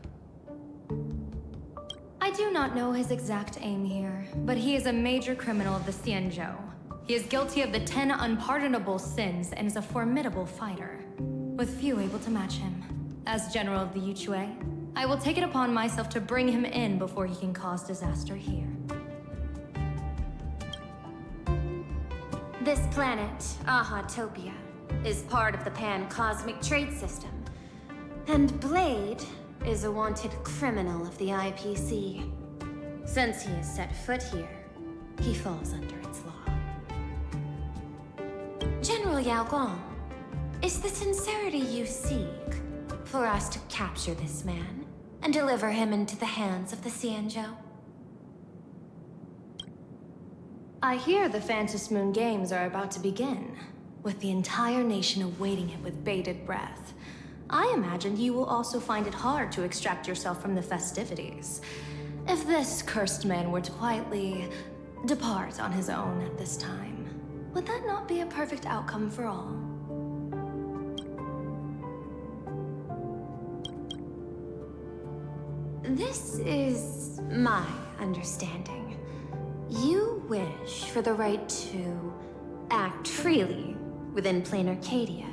I do not know his exact aim here, but he is a major criminal of the Xianzhou. He is guilty of the 10 unpardonable sins and is a formidable fighter, with few able to match him. As General of the Yuchui, I will take it upon myself to bring him in before he can cause disaster here. This planet, Ahatopia, is part of the Pan-Cosmic Trade System, and Blade is a wanted criminal of the IPC. Since he has set foot here, he falls under its law. General Yao Guang, is the sincerity you seek for us to capture this man and deliver him into the hands of the Xianzhou? I hear the Phantom Moon Games are about to begin, with the entire nation awaiting it with bated breath. I imagine you will also find it hard to extract yourself from the festivities. If this cursed man were to quietly depart on his own at this time. Would that not be a perfect outcome for all? This is my understanding. You wish for the right to act freely within plain Arcadia.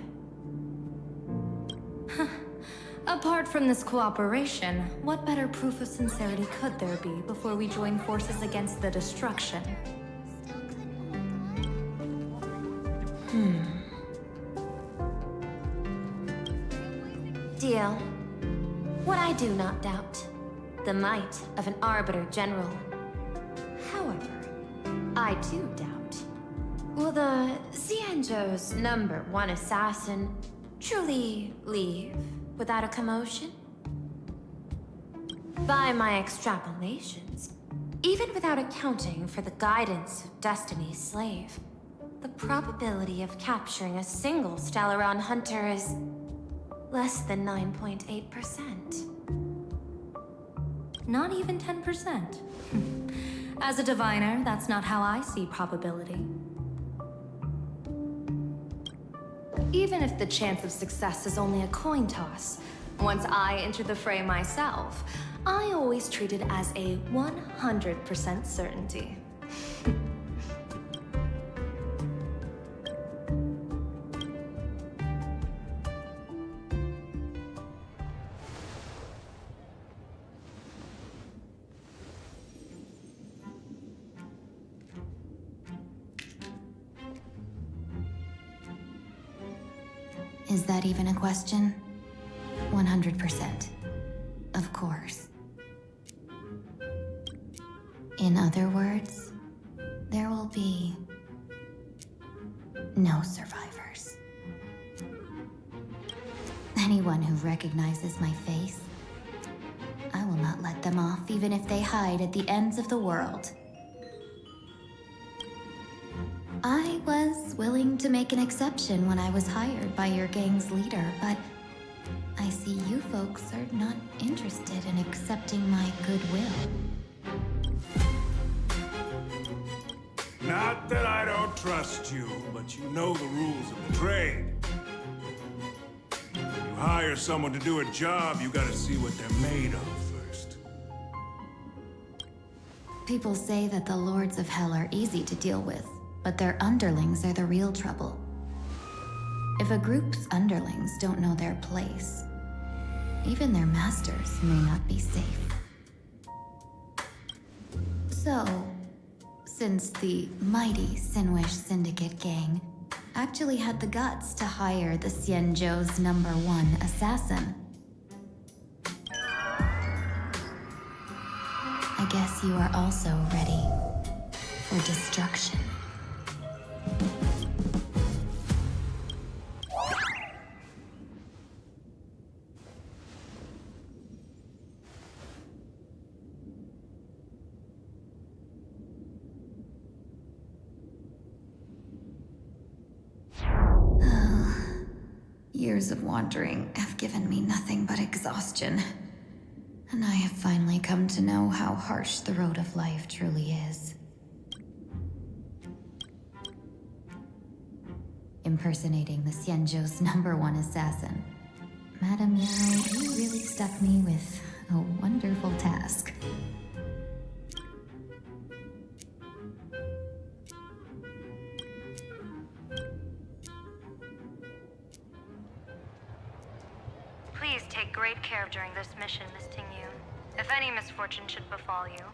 Apart from this cooperation, what better proof of sincerity could there be before we join forces against the destruction? Deal. What I do not doubt. The might of an Arbiter General. However, I do doubt. Will the Xianzhou's #1 assassin truly leave without a commotion? By my extrapolations, even without accounting for the guidance of Destiny's slave, the probability of capturing a single Stellaron hunter is less than 9.8%. Not even 10%. As a diviner, that's not how I see probability. Even if the chance of success is only a coin toss, once I enter the fray myself, I always treat it as a 100% certainty. Is that even a question? 100%. Of course. In other words, there will be no survivors. Anyone who recognizes my face, I will not let them off even if they hide at the ends of the world. I was willing to make an exception when I was hired by your gang's leader, but I see you folks are not interested in accepting my goodwill. Not that I don't trust you, but you know the rules of the trade. When you hire someone to do a job, you gotta see what they're made of first. People say that the Lords of Hell are easy to deal with, but their underlings are the real trouble. If a group's underlings don't know their place, even their masters may not be safe. So, since the mighty Sinwish Syndicate gang actually had the guts to hire the Xianzhou's #1 assassin, I guess you are also ready for destruction. Years of wandering have given me nothing but exhaustion. And I have finally come to know how harsh the road of life truly is. Impersonating the Xianzhou's #1 assassin. Madame Yao, you really stuck me with a wonderful task. Please take great care during this mission, Miss Tingyu. If any misfortune should befall you,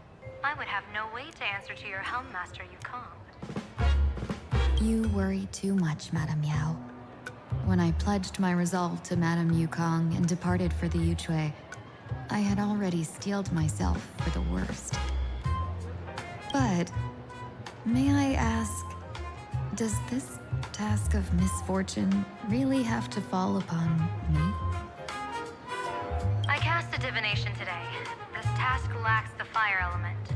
I would have no way to answer to your Helm Master Yukong. You worry too much, Madame Yao. When I pledged my resolve to Madame Yukong and departed for the Yuchui, I had already steeled myself for the worst. But, may I ask, does this task of misfortune really have to fall upon me? I cast a divination today. This task lacks the fire element.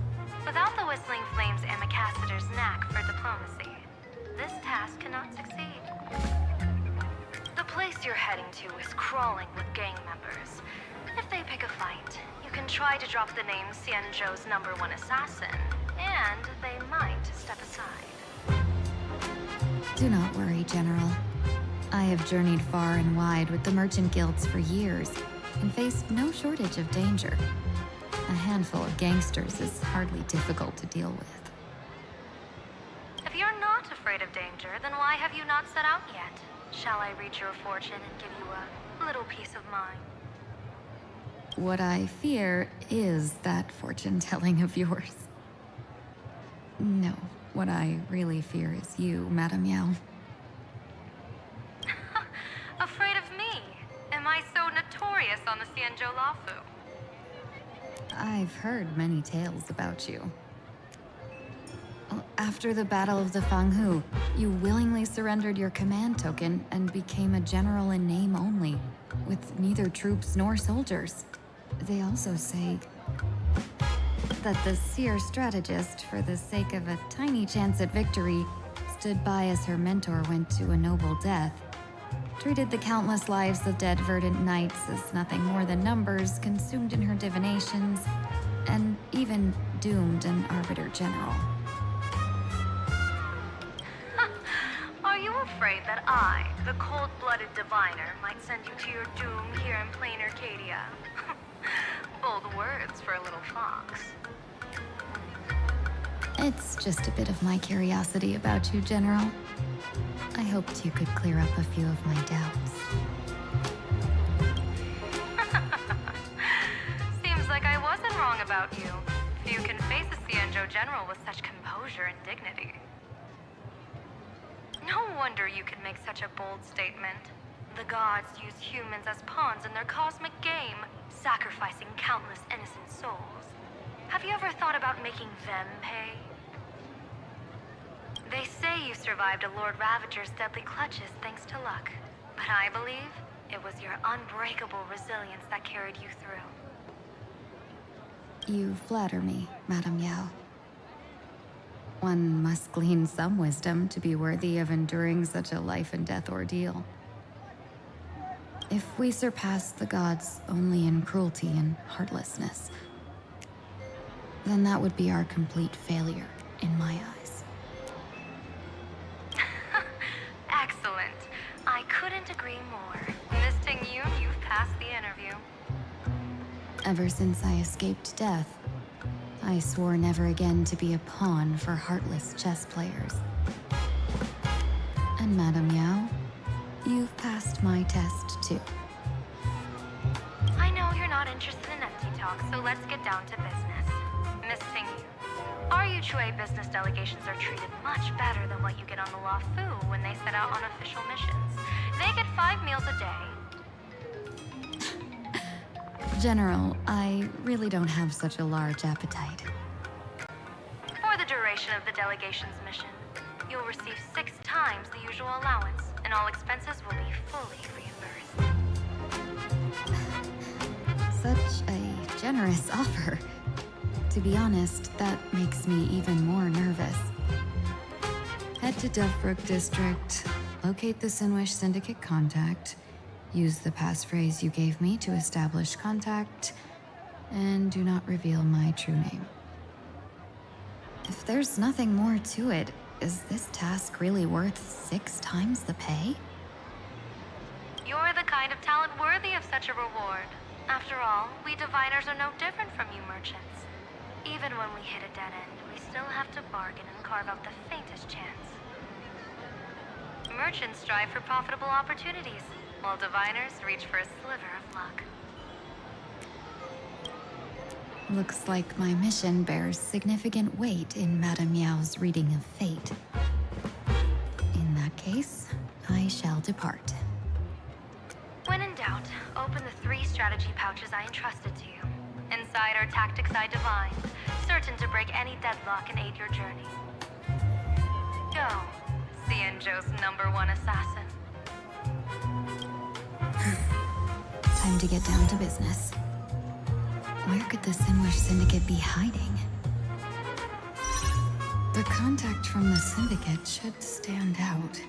Without the Whistling Flames Ambassador's knack for diplomacy, this task cannot succeed. The place you're heading to is crawling with gang members. If they pick a fight, you can try to drop the name Xianzhou's #1 assassin, and they might step aside. Do not worry, General. I have journeyed far and wide with the merchant guilds for years and faced no shortage of danger. A handful of gangsters is hardly difficult to deal with. If you're not afraid of danger, then why have you not set out yet? Shall I reach your fortune and give you a little peace of mind? What I fear is that fortune-telling of yours. No, what I really fear is you, Madame Yao. Afraid of me? Am I so notorious on the Xianzhou Lafu? I've heard many tales about you. After the Battle of the Fanghu, you willingly surrendered your command token and became a general in name only, with neither troops nor soldiers. They also say that the seer strategist, for the sake of a tiny chance at victory, stood by as her mentor went to a noble death, treated the countless lives of dead verdant knights as nothing more than numbers consumed in her divinations, and even doomed an arbiter general. Are you afraid that I, the cold-blooded diviner, might send you to your doom here in plain Arcadia? Bold words for a little fox. It's just a bit of my curiosity about you, General. I hoped you could clear up a few of my doubts. Seems like I wasn't wrong about you. Few can face a Xianzhou general with such composure and dignity. No wonder you can make such a bold statement. The gods use humans as pawns in their cosmic game, sacrificing countless innocent souls. Have you ever thought about making them pay? They say you survived a Lord Ravager's deadly clutches thanks to luck. But I believe it was your unbreakable resilience that carried you through. You flatter me, Madame Yao. One must glean some wisdom to be worthy of enduring such a life-and-death ordeal. If we surpass the gods only in cruelty and heartlessness, then that would be our complete failure, in my eyes. Excellent. I couldn't agree more. Miss Ting-Yun, you've passed the interview. Ever since I escaped death, I swore never again to be a pawn for heartless chess players. And Madame Yao, you've passed my test too. I know you're not interested in empty talk, so let's get down to business. Miss Ting-Yun, our Yuchui business delegations are treated much better than what you get on the Lafu when they set out on official missions. They get 5 meals a day. General, I really don't have such a large appetite. For the duration of the delegation's mission, you'll receive 6 times the usual allowance, and all expenses will be fully reimbursed. Such a generous offer. To be honest, that makes me even more nervous. Head to Duffbrook District, locate the Sinwish Syndicate contact, use the passphrase you gave me to establish contact, and do not reveal my true name. If there's nothing more to it, is this task really worth 6 times the pay? You're the kind of talent worthy of such a reward. After all, we diviners are no different from you merchants. Even when we hit a dead end, we still have to bargain and carve out the faintest chance. Merchants strive for profitable opportunities, while diviners reach for a sliver of luck. Looks like my mission bears significant weight in Madame Yao's reading of fate. In that case, I shall depart. When in doubt, open the 3 strategy pouches I entrusted to you. Inside are tactics I divined, certain to break any deadlock and aid your journey. Go, Xianzhou's #1 assassin. Time to get down to business. Where could the Sinwish Syndicate be hiding? The contact from the Syndicate should stand out.